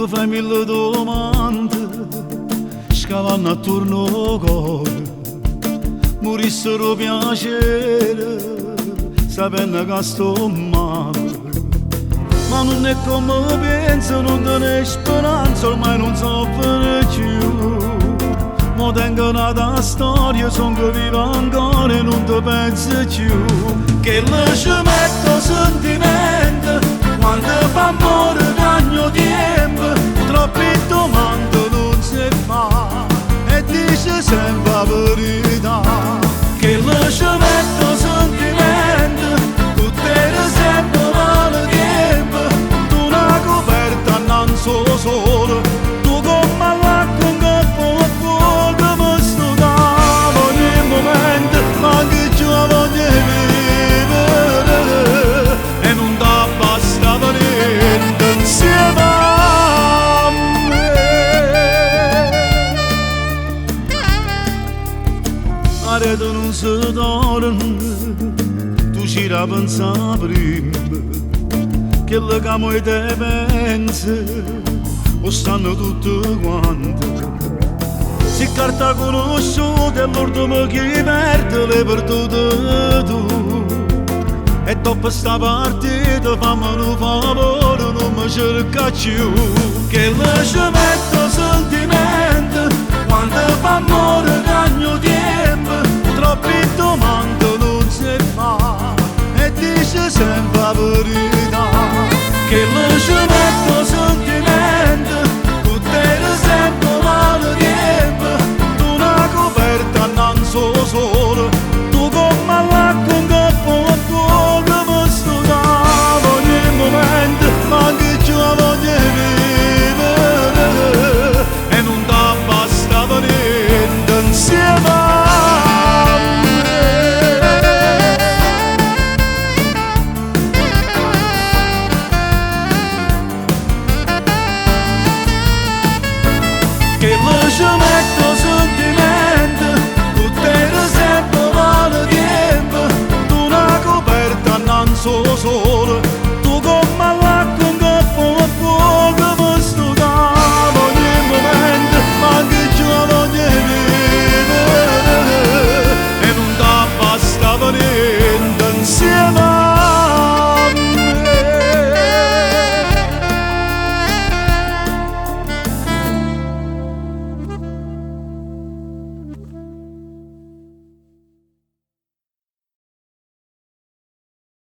fai mille domande, scavando attorno al cuore, morissero piacere, sapendo che sto male. Ma non è come penso, non te ne speranza, ormai non soffre più. Ma tengo una storia, sono che vivo ancora e non ti penso più. Che le ci metto sentimento, quando fa amore cagno tempo, troppi domande non si fa, e dice sempre la verità. Che le ci metto sentimento, tu te ne sempre male tempo, tu una coperta non so solo, tu come l'acqua un corpo a fuoco mi sto davo nel momento, ma che giù la voglio vivere, e non da bastava niente insieme a me. La rete non si torna, tu ci la pensa prima, che le camo e te pensi, o stanno tutte quante. Se carta conosciuta e l'ordine che perde le perdute tu, e dopo sta partita fammi un favore, non mi cerca più. Che le ci metto sentimento, quando fa amore cagno tempo, troppi domande non si fa, e dice sempre